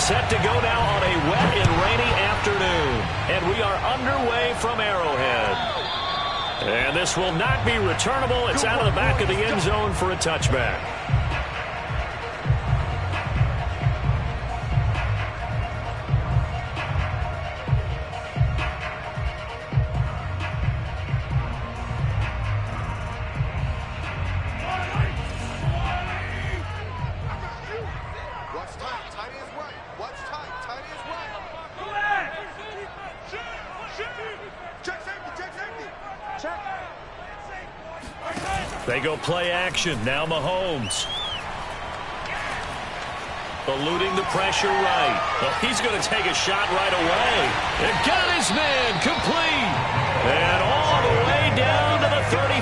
set to go now on a wet and rainy afternoon. And we are underway from Arrowhead. And this will not be returnable. It's out of the back of the end zone for a touchback. They go play action. Now Mahomes. Eluding the pressure right. Well, he's going to take a shot right away. And got his man complete. And all the way down to the 35.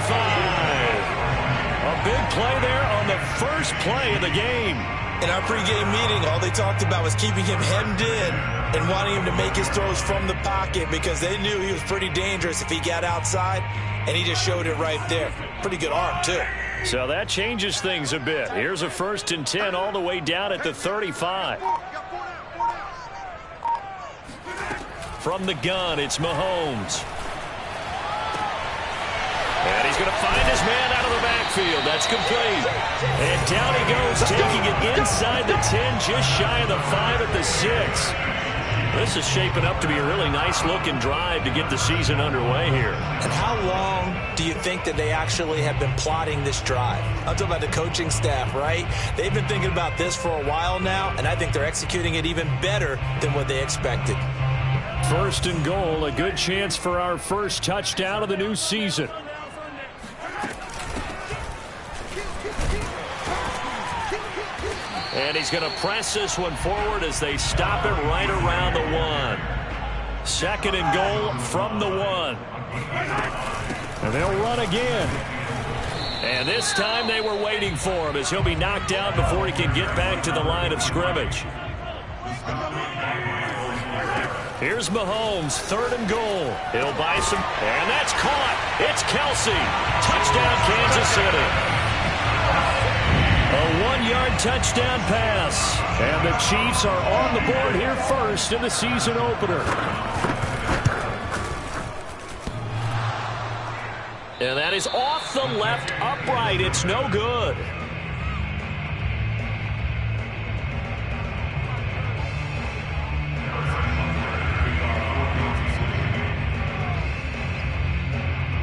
A big play there on the first play of the game. In our pregame meeting, all they talked about was keeping him hemmed in and wanting him to make his throws from the pocket because they knew he was pretty dangerous if he got outside, and he just showed it right there. Pretty good arm, too. So that changes things a bit. Here's a 1st and 10 all the way down at the 35. From the gun, it's Mahomes. And he's going to find his man out of the backfield. That's complete. And down he goes, taking it inside the 10, just shy of the 5 at the 6. This is shaping up to be a really nice-looking drive to get the season underway here. And how long do you think that they actually have been plotting this drive? I'm talking about the coaching staff, right? They've been thinking about this for a while now, and I think they're executing it even better than what they expected. 1st and goal, a good chance for our first touchdown of the new season. And he's going to press this one forward as they stop him right around the 1. 2nd and goal from the 1. And they'll run again. And this time they were waiting for him as he'll be knocked out before he can get back to the line of scrimmage. Here's Mahomes, 3rd and goal. He'll buy some, and that's caught. It's Kelsey. Touchdown, Kansas City. A 1-yard touchdown pass. And the Chiefs are on the board here first in the season opener. And that is off the left upright. It's no good.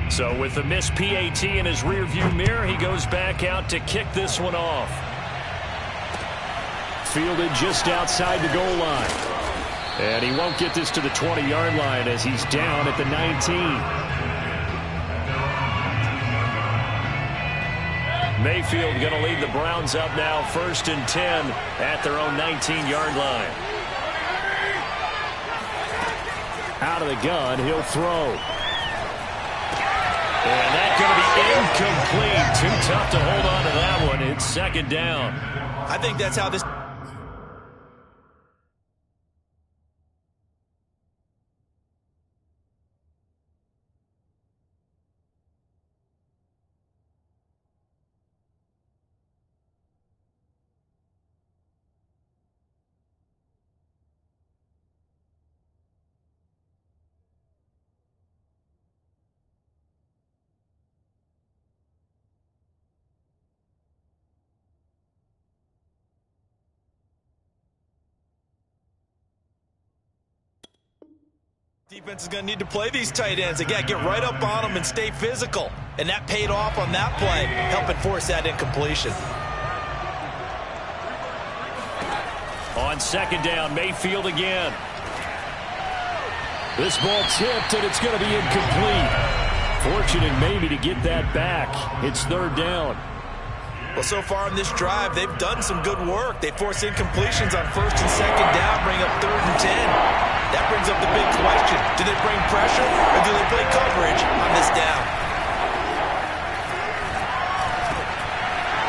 So with the missed PAT in his rearview mirror, he goes back out to kick this one off. Fielded just outside the goal line. And he won't get this to the 20-yard line as he's down at the 19. Mayfield going to lead the Browns up now, 1st and 10 at their own 19-yard line. Out of the gun, he'll throw. And that's going to be incomplete. Too tough to hold on to that one. It's 2nd down. I think that's how this... Defense is going to need to play these tight ends. They got to get right up on them and stay physical. And that paid off on that play, helping force that incompletion. On 2nd down, Mayfield again. This ball tipped, and it's going to be incomplete. Fortunate maybe to get that back. It's 3rd down. Well, so far in this drive, they've done some good work. They force incompletions on 1st and 2nd down, bring up 3rd and 10. That brings up the big question. Do they bring pressure or do they play coverage on this down?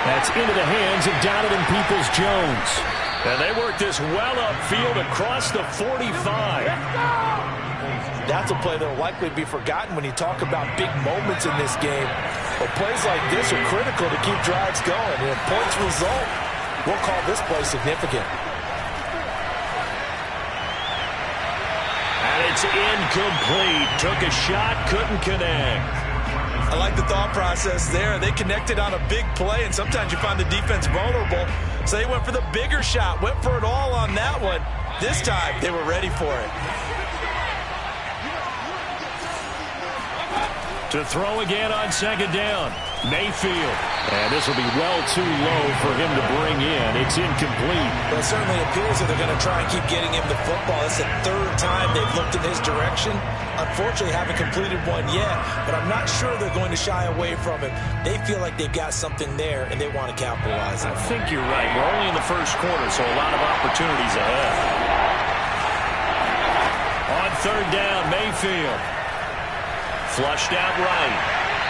That's into the hands of Donovan Peoples-Jones. And they work this well upfield across the 45. That's a play that will likely be forgotten when you talk about big moments in this game. But plays like this are critical to keep drives going. And if points result, we'll call this play significant. it's incomplete. Took a shot, couldn't connect. I like the thought process there. They connected on a big play, and sometimes you find the defense vulnerable. So they went for the bigger shot, went for it all on that one. This time, they were ready for it. To throw again on second down, Mayfield. And this will be well too low for him to bring in. It's incomplete. Well, it certainly appears that they're going to try and keep getting him the football. It's the third time they've looked in his direction. Unfortunately, haven't completed one yet, but I'm not sure they're going to shy away from it. They feel like they've got something there, and they want to capitalize on it. I think you're right. We're only in the first quarter, so a lot of opportunities ahead. On third down, Mayfield. Flushed out right.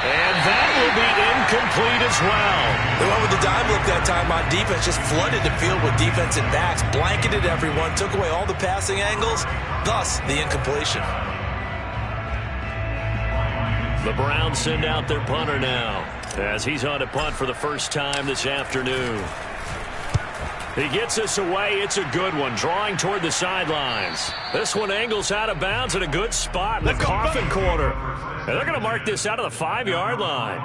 And that will be incomplete as well. They went with the dime look that time on defense, just flooded the field with defensive backs, blanketed everyone, took away all the passing angles, thus the incompletion. The Browns send out their punter now as he's on a punt for the first time this afternoon. He gets us away. It's a good one, drawing toward the sidelines. This one angles out of bounds at a good spot in the coffin corner. And they're going to mark this out of the 5-yard line.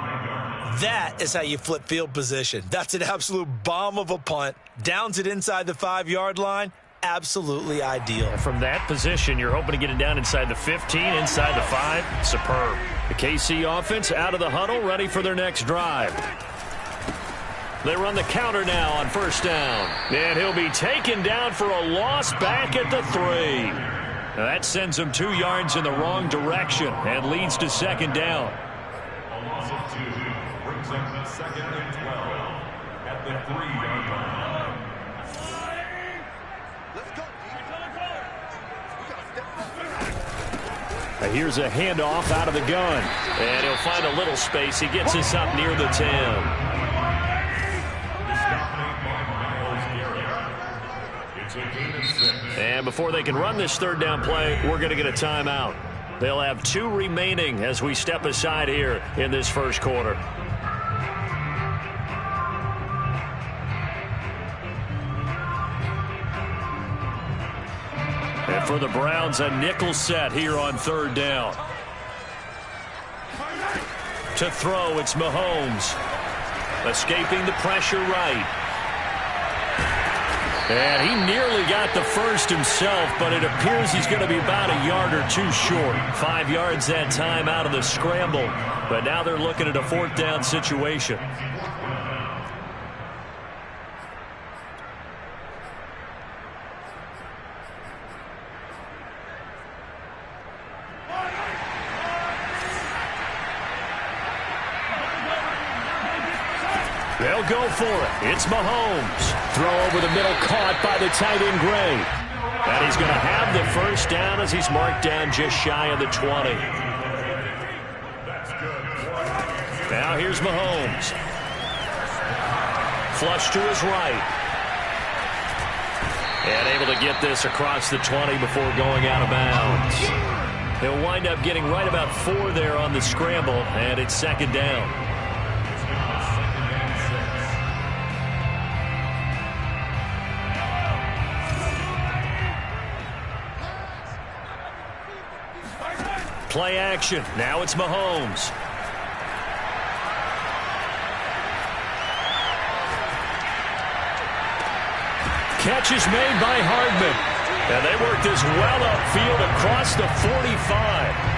That is how you flip field position. That's an absolute bomb of a punt. Downs it inside the 5-yard line. Absolutely ideal. From that position, you're hoping to get it down inside the 15, inside the 5. Superb. The KC offense out of the huddle, ready for their next drive. They run the counter now on first down. And he'll be taken down for a loss back at the 3. Now that sends him 2 yards in the wrong direction and leads to second down. A loss of 2 brings up the 2nd and 12 at the 3-yard line. Now here's a handoff out of the gun. And he'll find a little space. He gets us up near the 10. And before they can run this third down play, we're going to get a timeout. They'll have 2 remaining as we step aside here in this first quarter. And for the Browns, a nickel set here on third down. To throw, it's Mahomes. Escaping the pressure right. And he nearly got the first himself, but it appears he's going to be about a yard or 2 short. 5 yards that time out of the scramble. But now they're looking at a 4th down situation. They'll go for it. It's Mahomes. Throw over the middle, caught by the tight end, Gray. And he's going to have the first down as he's marked down just shy of the 20. Now here's Mahomes. Flush to his right. And able to get this across the 20 before going out of bounds. He'll wind up getting right about 4 there on the scramble, and it's second down. Play action. Now it's Mahomes. Catch is made by Hardman. And they work this well upfield across the 45.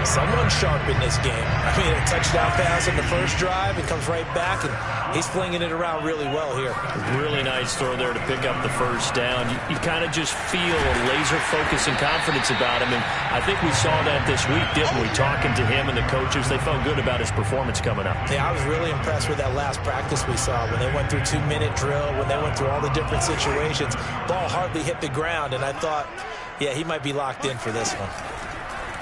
Someone sharp in this game. I mean, a touchdown pass in the first drive. It comes right back, and he's flinging it around really well here. Really nice throw there to pick up the first down. You kind of just feel a laser focus and confidence about him, and I think we saw that this week, didn't we? Talking to him and the coaches, they felt good about his performance coming up. Yeah, I was really impressed with that last practice we saw when they went through 2-minute drill, when they went through all the different situations. Ball hardly hit the ground, and I thought, yeah, he might be locked in for this one.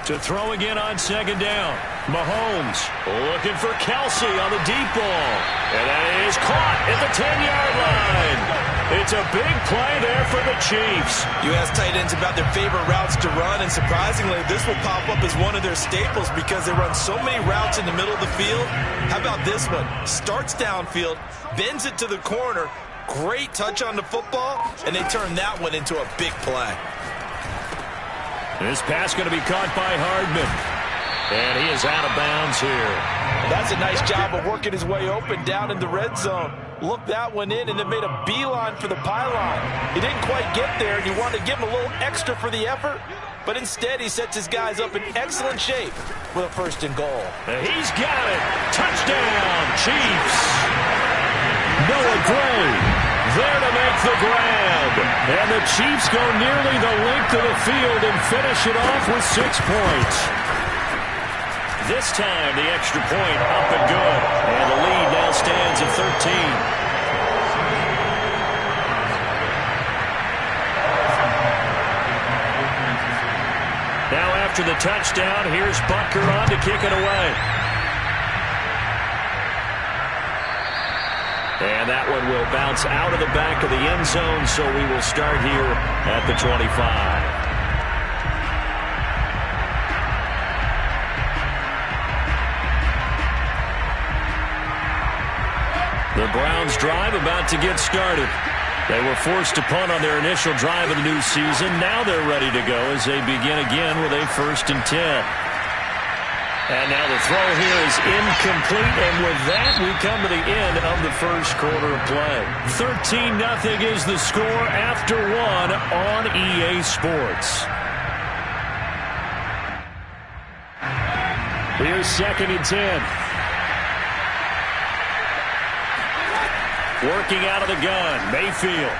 To throw again on second down. Mahomes looking for Kelsey on the deep ball. And that is caught at the 10-yard line. It's a big play there for the Chiefs. You ask tight ends about their favorite routes to run, and surprisingly, this will pop up as one of their staples because they run so many routes in the middle of the field. How about this one? Starts downfield, bends it to the corner, great touch on the football, and they turn that one into a big play. This pass going to be caught by Hardman. And he is out of bounds here. That's a nice job of working his way open down in the red zone. Looked that one in and then made a beeline for the pylon. He didn't quite get there, and you wanted to give him a little extra for the effort, but instead he sets his guys up in excellent shape with a 1st and goal. He's got it. Touchdown, Chiefs. Noah Gray there to make the grab. And the Chiefs go nearly the length of the field and finish it off with 6 points. This time, the extra point up and good. And the lead now stands at 13. Now after the touchdown, here's Butker on to kick it away. And that one will bounce out of the back of the end zone, so we will start here at the 25. The Browns drive about to get started. They were forced to punt on their initial drive of the new season. Now they're ready to go as they begin again with a 1st and 10. And now the throw here is incomplete, and with that we come to the end of the first quarter of play. 13-0 is the score after 1 on EA Sports. Here's 2nd and 10. Working out of the gun, Mayfield.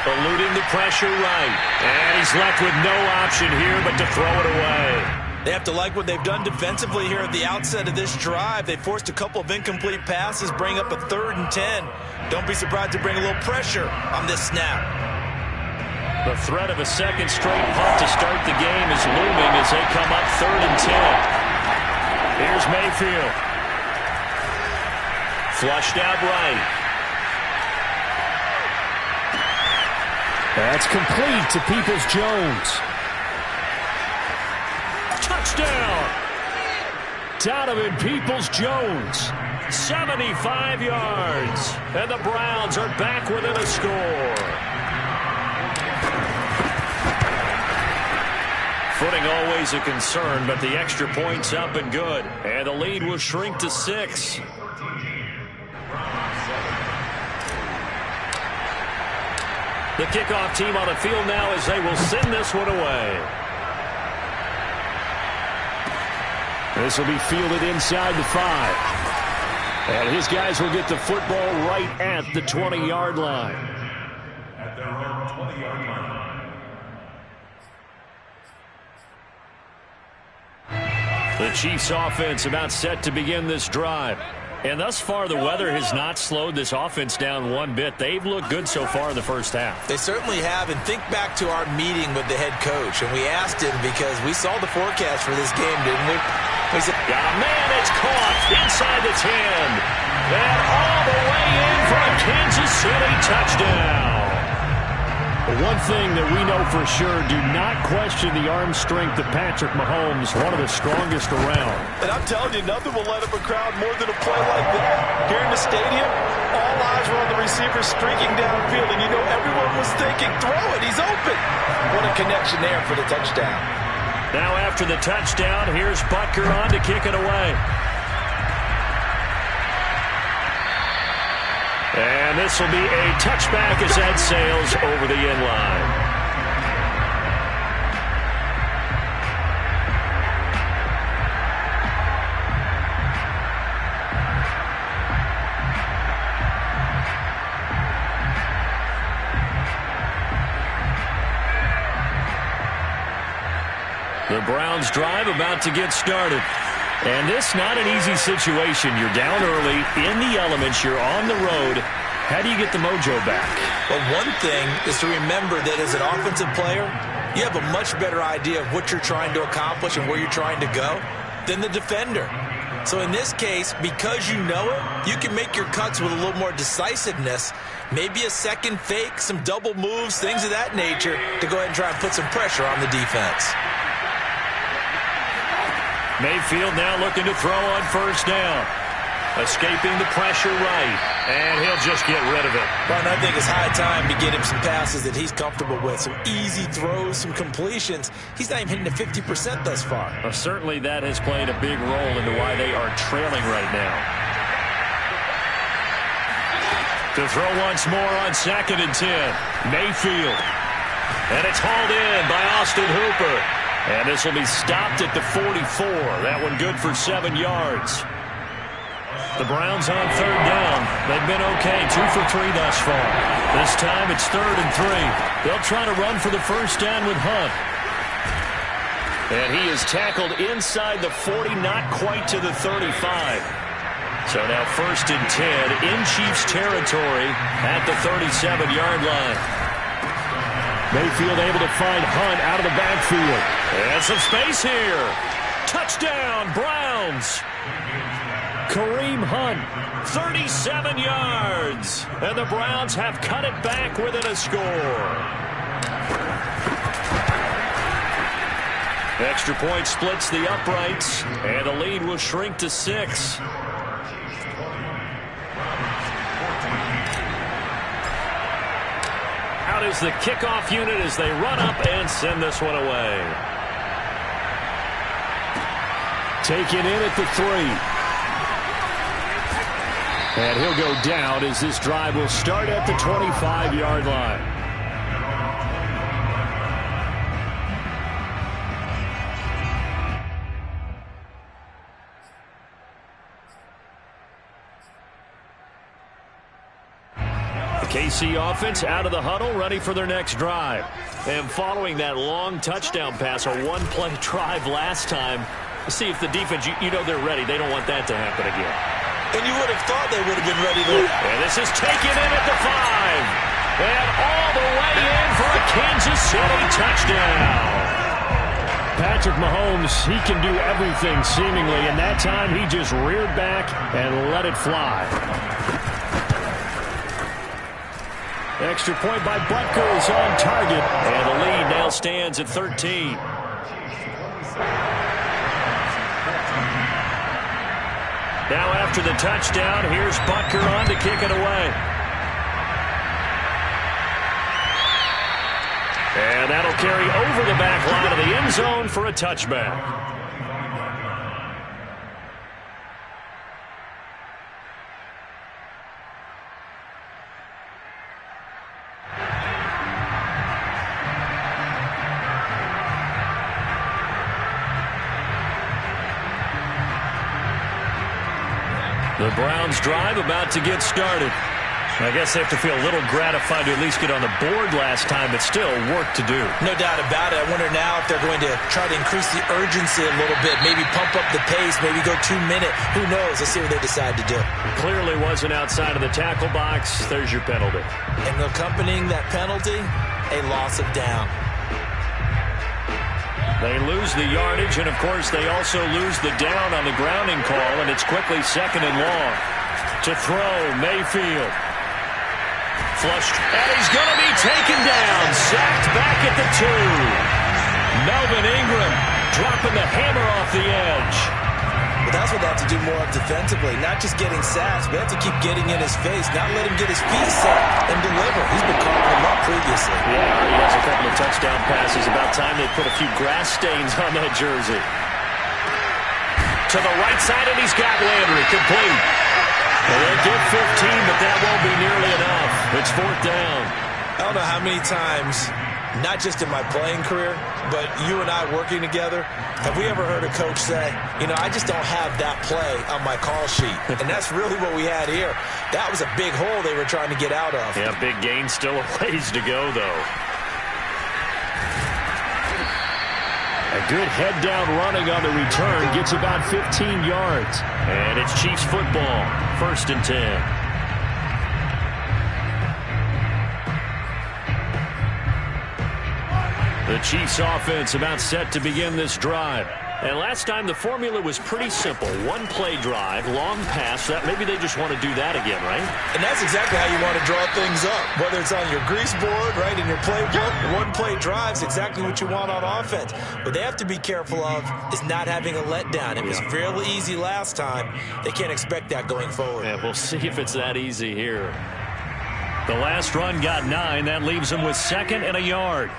Eluding the pressure right. And he's left with no option here but to throw it away. They have to like what they've done defensively here at the outset of this drive. They forced a couple of incomplete passes, bring up a 3rd and 10. Don't be surprised to bring a little pressure on this snap. The threat of a 2nd straight punt to start the game is looming as they come up 3rd and 10. Here's Mayfield. Flushed out right. That's complete to Peoples-Jones. Touchdown! Donovan Peoples-Jones. 75 yards. And the Browns are back within a score. Footing always a concern, but the extra point's up and good. And the lead will shrink to 6. The kickoff team on the field now as they will send this one away. This will be fielded inside the 5. And his guys will get the football right at the 20-yard line. At their own 20-yard line. The Chiefs offense about set to begin this drive. And thus far, the weather has not slowed this offense down one bit. They've looked good so far in the first half. They certainly have, and think back to our meeting with the head coach, and we asked him because we saw the forecast for this game, didn't we? We said, got a man, it's caught inside the 10. And all the way in for a Kansas City touchdown. One thing that we know for sure, do not question the arm strength of Patrick Mahomes, one of the strongest around. And I'm telling you, nothing will light up a crowd more than a play like that. Here in the stadium, all eyes were on the receiver streaking downfield, and you know everyone was thinking, throw it, he's open. What a connection there for the touchdown. Now after the touchdown, here's Butker on to kick it away. And this will be a touchback as that sails over the end line. The Browns drive about to get started. And this not an easy situation. You're down early, in the elements, you're on the road. How do you get the mojo back? Well, one thing is to remember that as an offensive player, you have a much better idea of what you're trying to accomplish and where you're trying to go than the defender. So in this case, because you know it, you can make your cuts with a little more decisiveness, maybe a second fake, some double moves, things of that nature, to go ahead and try and put some pressure on the defense. Mayfield now looking to throw on 1st down. Escaping the pressure right. And he'll just get rid of it. Well, and I think it's high time to get him some passes that he's comfortable with. Some easy throws, some completions. He's not even hitting the 50% thus far. Well, certainly that has played a big role into why they are trailing right now. To throw once more on 2nd and 10. Mayfield. And it's hauled in by Austin Hooper. And this will be stopped at the 44. That one good for 7 yards. The Browns on 3rd down. They've been okay, 2 for 3 thus far. This time it's 3rd and 3. They'll try to run for the first down with Hunt. And he is tackled inside the 40, not quite to the 35. So now 1st and 10 in Chiefs territory at the 37-yard line. Mayfield able to find Hunt out of the backfield. And some space here. Touchdown, Browns. Kareem Hunt, 37 yards. And the Browns have cut it back within a score. Extra point splits the uprights, and the lead will shrink to 6. Out is the kickoff unit as they run up and send this one away. Taken in at the 3. And he'll go down as this drive will start at the 25-yard line. The KC offense out of the huddle, ready for their next drive. And following that long touchdown pass, a one-play drive last time, see if the defense, you know they're ready. They don't want that to happen again. And you would have thought they would have been ready to. And this is taken in at the 5. And all the way in for a Kansas City touchdown. Patrick Mahomes, he can do everything seemingly, and that time he just reared back and let it fly. Extra point by Butker is on target, and the lead now stands at 13. Now after the touchdown, here's Butker on to kick it away. And that'll carry over the back line of the end zone for a touchback. The Browns drive about to get started. I guess they have to feel a little gratified to at least get on the board last time, but still work to do. No doubt about it. I wonder now if they're going to try to increase the urgency a little bit, maybe pump up the pace, maybe go 2-minute. Who knows? Let's see what they decide to do. Clearly wasn't outside of the tackle box. There's your penalty. And accompanying that penalty, a loss of down. They lose the yardage, and of course they also lose the down on the grounding call, and it's quickly 2nd and long. To throw, Mayfield. Flushed, and he's going to be taken down. Sacked back at the 2. Melvin Ingram dropping the hammer off the edge. But that's what they have to do more of defensively. Not just getting sacks, but they have to keep getting in his face. Not let him get his feet set and deliver. He's been carving him up previously. Yeah, already has a couple of touchdown passes. About time they put a few grass stains on that jersey. To the right side, and he's got Landry. Complete. Well, they'll get 15, but that won't be nearly enough. It's 4th down. I don't know how many times, not just in my playing career, but you and I working together, have we ever heard a coach say, you know, I just don't have that play on my call sheet. And that's really what we had here. That was a big hole they were trying to get out of. Yeah, big gain, still a ways to go, though. A good head-down running on the return gets about 15 yards. And it's Chiefs football, 1st and 10. The Chiefs offense about set to begin this drive. And last time the formula was pretty simple. One play drive, long pass. That maybe they just want to do that again, right? And that's exactly how you want to draw things up. Whether it's on your grease board, right, in your playbook, one play drive is exactly what you want on offense. What they have to be careful of is not having a letdown. It was fairly easy last time. They can't expect that going forward. Yeah, we'll see if it's that easy here. The last run got 9. That leaves them with 2nd and a yard.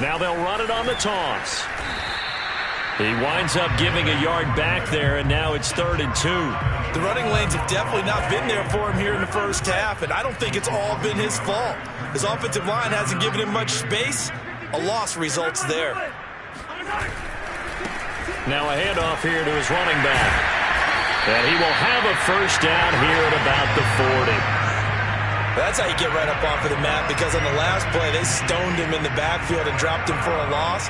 Now they'll run it on the toss. He winds up giving a yard back there, and now it's 3rd and 2. The running lanes have definitely not been there for him here in the first half, and I don't think it's all been his fault. His offensive line hasn't given him much space. A loss results there. Now a handoff here to his running back. And he will have a first down here at about the 40. That's how you get right up off of the map, because on the last play, they stoned him in the backfield and dropped him for a loss.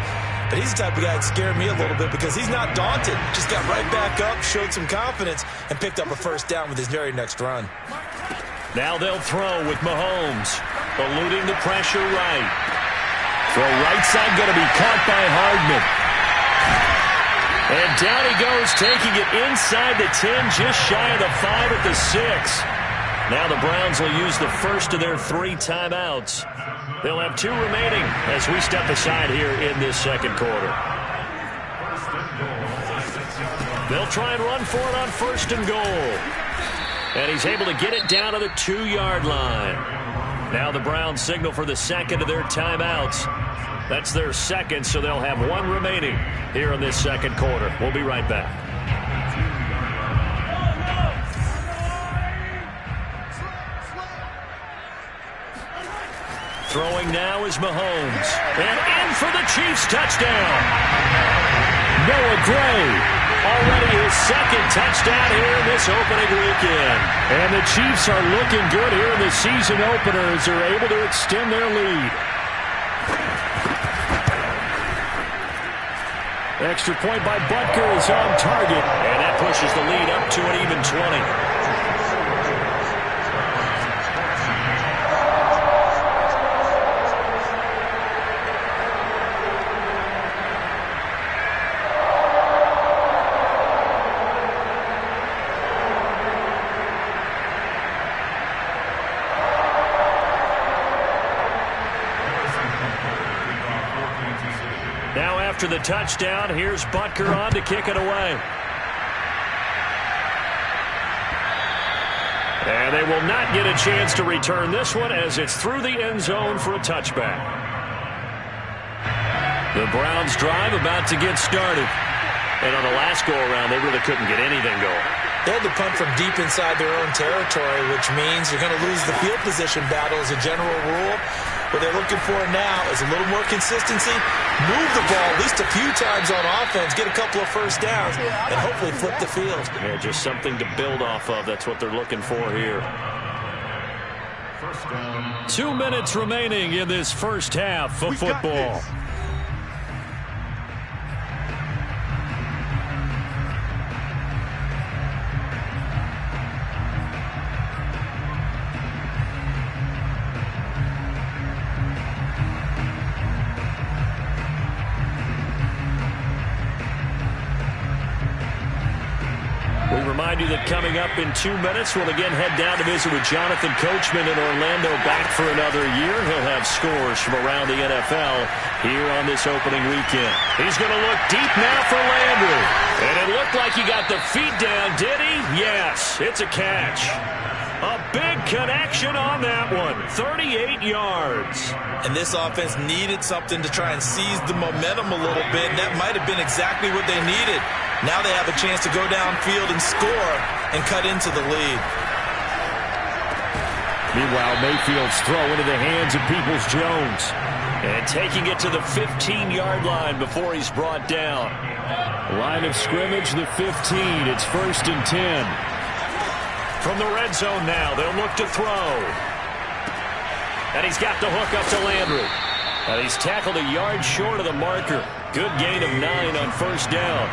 But he's the type of guy that scared me a little bit because he's not daunted. Just got right back up, showed some confidence, and picked up a first down with his very next run. Now they'll throw with Mahomes, eluding the pressure right. Throw right side going to be caught by Hardman. And down he goes, taking it inside the 10, just shy of the 5 at the 6. Now the Browns will use the first of their 3 timeouts. They'll have 2 remaining as we step aside here in this second quarter. They'll try and run for it on 1st and goal. And he's able to get it down to the 2-yard line. Now the Browns signal for the second of their timeouts. That's their second, so they'll have 1 remaining here in this second quarter. We'll be right back. Throwing now is Mahomes. And in for the Chiefs touchdown. Noah Gray. Already his 2nd touchdown here in this opening weekend. And the Chiefs are looking good here in the season opener as they're able to extend their lead. Extra point by Butker is on target. And that pushes the lead up to an even 20. After the touchdown, here's Butker on to kick it away. And they will not get a chance to return this one as it's through the end zone for a touchback. The Browns drive about to get started. And on the last go-around, they really couldn't get anything going. They had to punt from deep inside their own territory, which means you're going to lose the field position battle as a general rule. What they're looking for now is a little more consistency, move the ball at least a few times on offense, get a couple of first downs, and hopefully flip the field. Yeah, just something to build off of. That's what they're looking for here. 2 minutes remaining in this first half of football. Remind you that coming up in 2 minutes, we'll again head down to visit with Jonathan Coachman in Orlando, back for another year. He'll have scores from around the NFL here on this opening weekend. He's going to look deep now for Landry. And it looked like he got the feet down, did he? Yes, it's a catch. A big connection on that one, 38 yards. And this offense needed something to try and seize the momentum a little bit, and that might have been exactly what they needed. Now they have a chance to go downfield and score and cut into the lead. Meanwhile, Mayfield's throw into the hands of Peoples-Jones. And taking it to the 15-yard line before he's brought down. Line of scrimmage, the 15. It's 1st and 10. From the red zone now, they'll look to throw. And he's got the hook up to Landry. And he's tackled a yard short of the marker. Good gain of 9 on first down.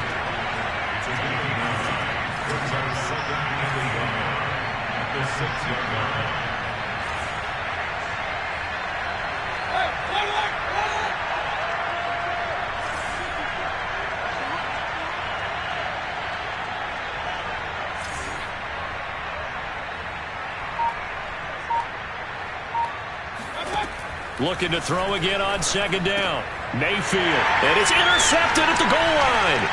Looking to throw again on second down. Mayfield. And it's intercepted at the goal line.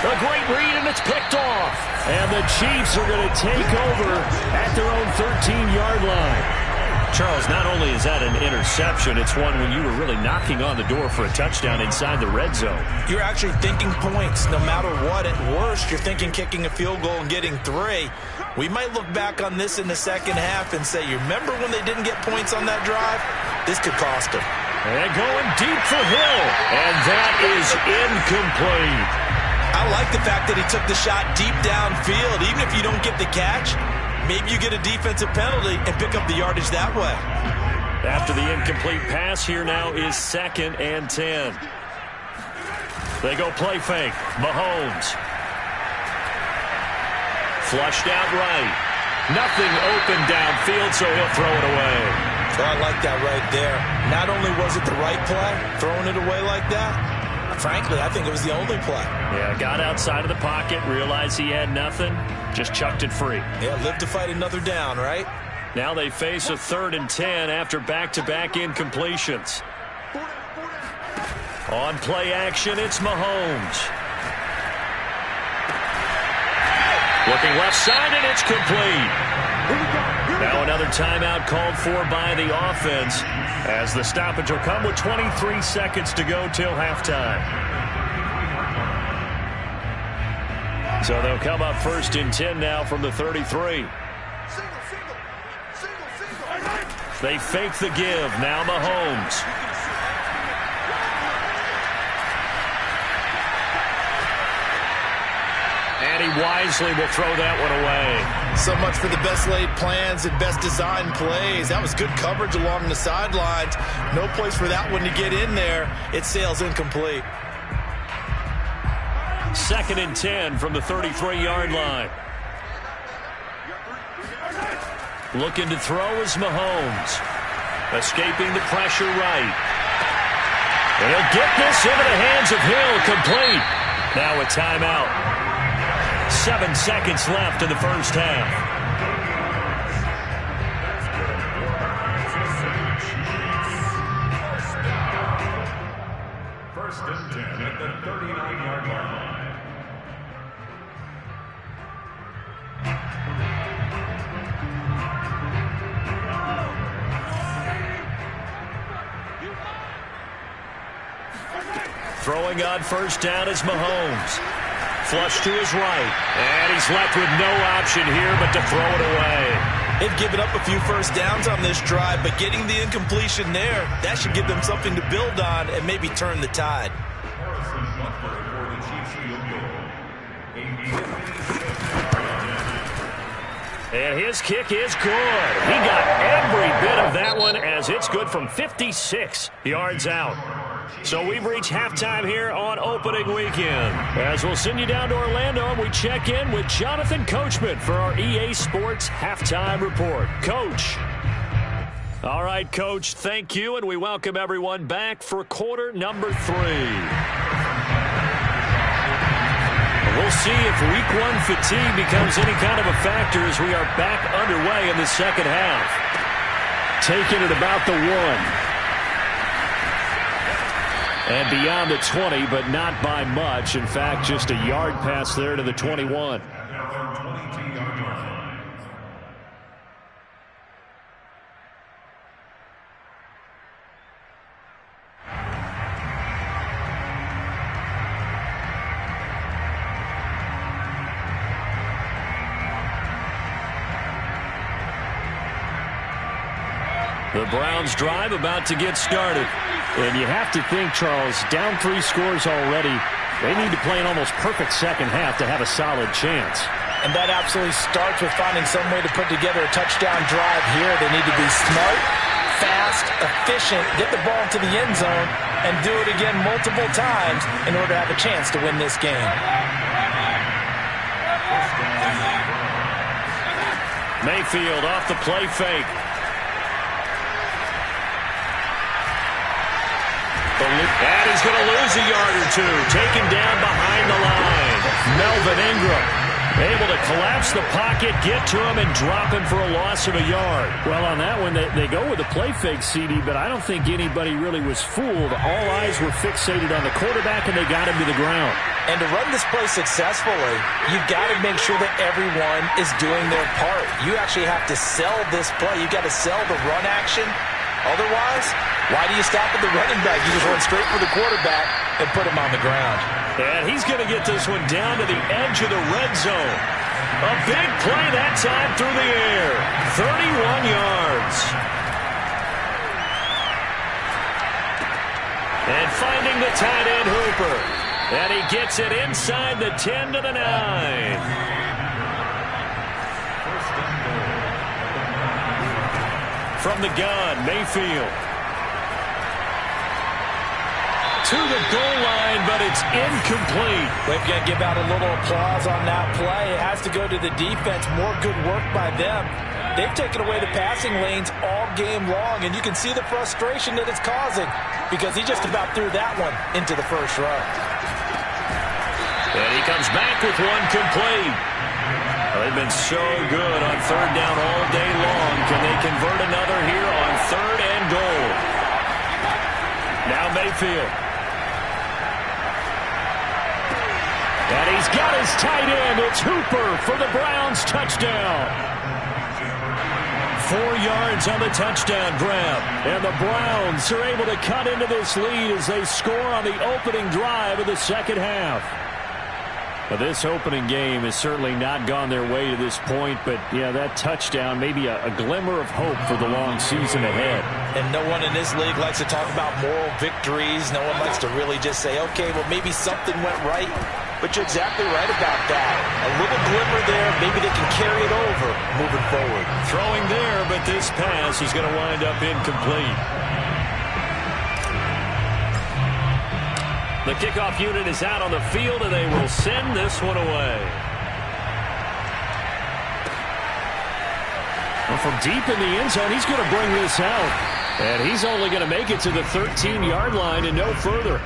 A great read, and it's picked off. And the Chiefs are going to take over at their own 13-yard line. Charles, not only is that an interception, it's one when you were really knocking on the door for a touchdown inside the red zone. You're actually thinking points no matter what. At worst, you're thinking kicking a field goal and getting 3. We might look back on this in the second half and say, you remember when they didn't get points on that drive? This could cost them. And going deep for Hill. And that is incomplete. I like the fact that he took the shot deep downfield. Even if you don't get the catch, maybe you get a defensive penalty and pick up the yardage that way. After the incomplete pass, here now is 2nd and 10. They go play fake. Mahomes. Flushed out right. Nothing open downfield, so he'll throw it away. So I like that right there. Not only was it the right play, throwing it away like that, frankly, I think it was the only play. Yeah, got outside of the pocket, realized he had nothing, just chucked it free. Yeah, live to fight another down, right? Now they face a 3rd and 10 after back-to-back incompletions. On play action, it's Mahomes. Looking left side, and it's complete. Now another timeout called for by the offense as the stoppage will come with 23 seconds to go till halftime. So they'll come up 1st and 10 now from the 33. They fake the give. Now Mahomes. And he wisely will throw that one away. So much for the best laid plans and best designed plays. That was good coverage along the sidelines. No place for that one to get in there. It sails incomplete. 2nd and 10 from the 33-yard line. Looking to throw is Mahomes. Escaping the pressure right. And he'll get this into the hands of Hill. Complete. Now a timeout. 7 seconds left in the first half. First and 10 at the 39-yard line. Throwing on first down is Mahomes. Flush to his right. And he's left with no option here but to throw it away. They've given up a few first downs on this drive, but getting the incompletion there, that should give them something to build on and maybe turn the tide. And his kick is good. He got every bit of that one as it's good from 56 yards out. So we've reached halftime here on opening weekend. As we'll send you down to Orlando, and we check in with Jonathan Coachman for our EA Sports Halftime Report. Coach. All right, Coach, thank you, and we welcome everyone back for quarter number 3. We'll see if week 1 fatigue becomes any kind of a factor as we are back underway in the second half. Taking it about the 1. And beyond the 20, but not by much. In fact, just a yard pass there to the 21. The Browns drive about to get started. And you have to think, Charles, down 3 scores already, they need to play an almost perfect second half to have a solid chance. And that absolutely starts with finding some way to put together a touchdown drive here. They need to be smart, fast, efficient, get the ball to the end zone, and do it again multiple times in order to have a chance to win this game. Mayfield off the play fake. And he's going to lose a yard or 2. Taken down behind the line. Melvin Ingram able to collapse the pocket, get to him, and drop him for a loss of a yard. Well, on that one, they go with a play fake, CD, but I don't think anybody really was fooled. All eyes were fixated on the quarterback, and they got him to the ground. And to run this play successfully, you've got to make sure that everyone is doing their part. You actually have to sell this play. You've got to sell the run action. Otherwise, why do you stop at the running back? You just run straight for the quarterback and put him on the ground. And he's going to get this one down to the edge of the red zone. A big play that time through the air. 31 yards. And finding the tight end Hooper. And he gets it inside the 10 to the 9. From the gun, Mayfield. To the goal line, but it's incomplete. We've got to give out a little applause on that play. It has to go to the defense. More good work by them. They've taken away the passing lanes all game long, and you can see the frustration that it's causing because he just about threw that one into the first row. And he comes back with one complete. Well, they've been so good on third down all day long. Can they convert another here on third and goal? Now Mayfield. And he's got his tight end. It's Hooper for the Browns touchdown. 4 yards on the touchdown grab. And the Browns are able to cut into this lead as they score on the opening drive of the second half. Well, this opening game has certainly not gone their way to this point, but, yeah, that touchdown, maybe a glimmer of hope for the long season ahead. And no one in this league likes to talk about moral victories. No one likes to really just say, okay, well, maybe something went right. But you're exactly right about that. A little glimmer there. Maybe they can carry it over moving forward. Throwing there, but this pass is going to wind up incomplete. The kickoff unit is out on the field, and they will send this one away. Well, from deep in the end zone, he's going to bring this out. And he's only going to make it to the 13-yard line and no further.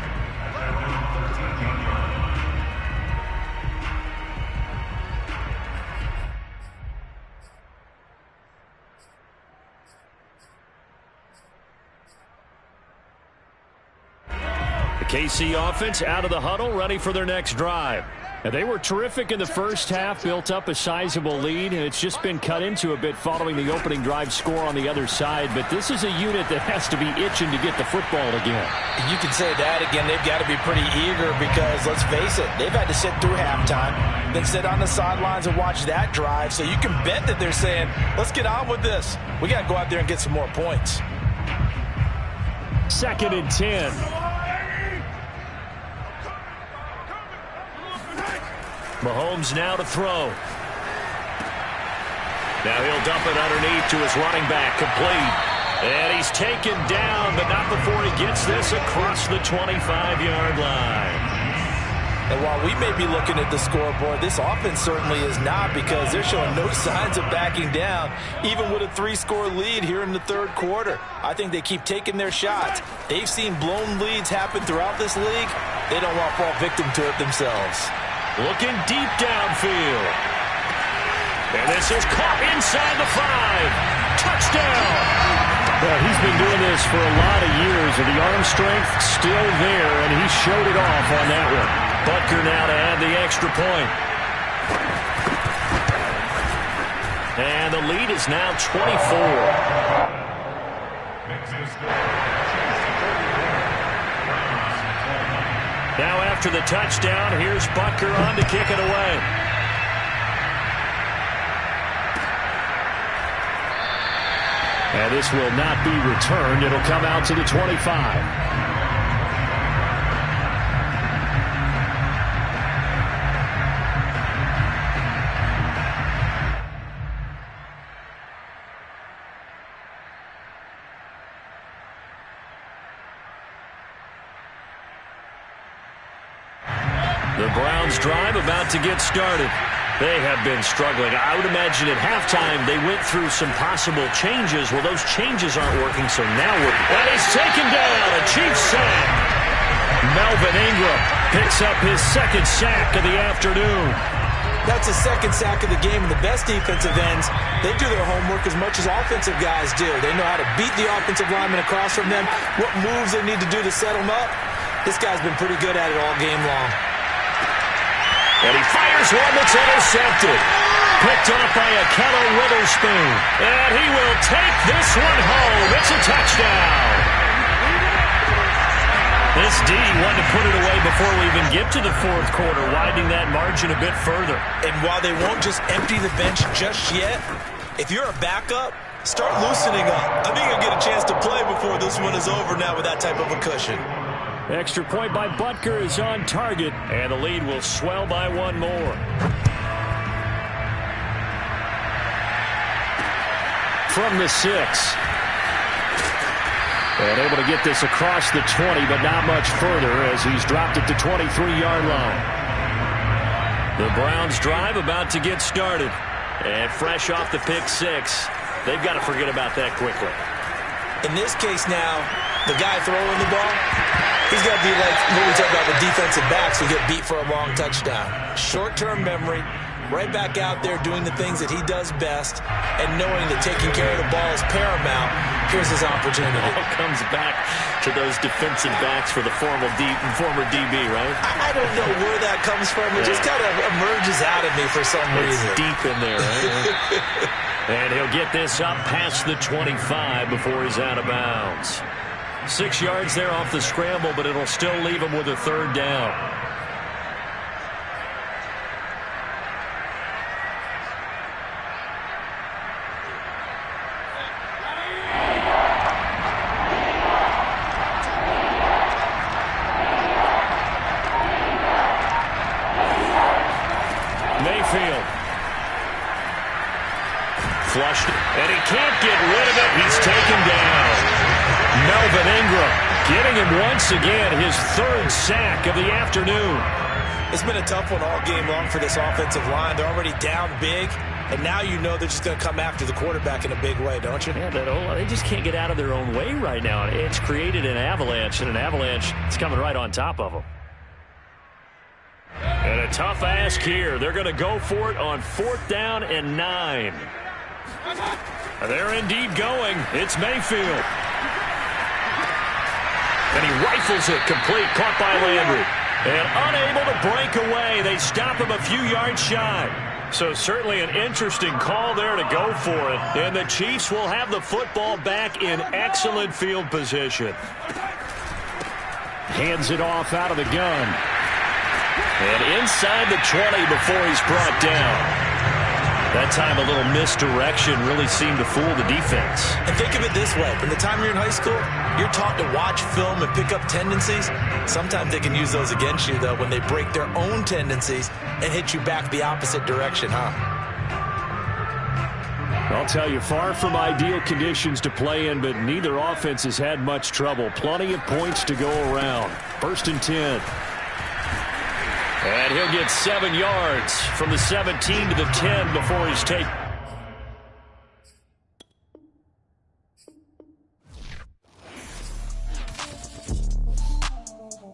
KC offense out of the huddle, ready for their next drive. And they were terrific in the first half, built up a sizable lead, and it's just been cut into a bit following the opening drive score on the other side. But this is a unit that has to be itching to get the football again. You can say that again. They've got to be pretty eager because, let's face it, they've had to sit through halftime, then sit on the sidelines and watch that drive. So you can bet that they're saying, let's get on with this. We got to go out there and get some more points. 2nd and 10. Mahomes now to throw. Now he'll dump it underneath to his running back, complete. And he's taken down, but not before he gets this across the 25-yard line. And while we may be looking at the scoreboard, this offense certainly is not, because they're showing no signs of backing down, even with a 3-score lead here in the third quarter. I think they keep taking their shots. They've seen blown leads happen throughout this league. They don't want to fall victim to it themselves. Looking deep downfield. And this is caught inside the 5. Touchdown. Well, he's been doing this for a lot of years, and the arm strength still there, and he showed it off on that one. Butker now to add the extra point. And the lead is now 24. Now after the touchdown, here's Butker on to kick it away. And this will not be returned. It'll come out to the 25. The Browns drive about to get started. They have been struggling. I would imagine at halftime they went through some possible changes. Well, those changes aren't working, so now and he's taken down. A Chiefs sack. Melvin Ingram picks up his second sack of the afternoon. That's his second sack of the game, and the best defensive ends, they do their homework as much as offensive guys do. They know how to beat the offensive lineman across from them, what moves they need to do to set them up. This guy's been pretty good at it all game long. And he fires one that's intercepted. Picked off by Ahkello Witherspoon. And he will take this one home. It's a touchdown. This D wanted to put it away before we even get to the fourth quarter, widening that margin a bit further. And while they won't just empty the bench just yet, if you're a backup, start loosening up. I think you'll get a chance to play before this one is over now with that type of a cushion. Extra point by Butker is on target, and the lead will swell by one more. From the 6. And able to get this across the 20, but not much further as he's dropped it to 23-yard line. The Browns drive about to get started. And fresh off the pick 6, they've got to forget about that quickly. In this case now, the guy throwing the ball, he's got to be like what we talk about with defensive backs who get beat for a long touchdown. Short-term memory, right back out there doing the things that he does best, and knowing that taking care of the ball is paramount. Here's his opportunity. It all comes back to those defensive backs for the former DB, right? I don't know where that comes from. It just kind of emerges out of me for some reason. It's deep in there, right? And he'll get this up past the 25 before he's out of bounds. 6 yards there off the scramble, but it'll still leave him with a third down. Flushed, and he can't get rid of it. He's taken down. Melvin Ingram getting him once again, his third sack of the afternoon. It's been a tough one all game long for this offensive line. They're already down big, and now you know they're just going to come after the quarterback in a big way, don't you? Yeah, they just can't get out of their own way right now. It's created an avalanche, and an avalanche is coming right on top of them. And a tough ask here. They're going to go for it on 4th down and 9. They're indeed going. It's Mayfield. And he rifles it complete, caught by Landry. And unable to break away. They stop him a few yards shy. So certainly an interesting call there to go for it. And the Chiefs will have the football back in excellent field position. Hands it off out of the gun. And inside the 20 before he's brought down. That time a little misdirection really seemed to fool the defense. And think of it this way. From the time you're in high school, you're taught to watch film and pick up tendencies. Sometimes they can use those against you, though, when they break their own tendencies and hit you back the opposite direction, huh? I'll tell you, far from ideal conditions to play in, but neither offense has had much trouble. Plenty of points to go around. 1st and 10. And he'll get 7 yards from the 17 to the 10 before he's taken.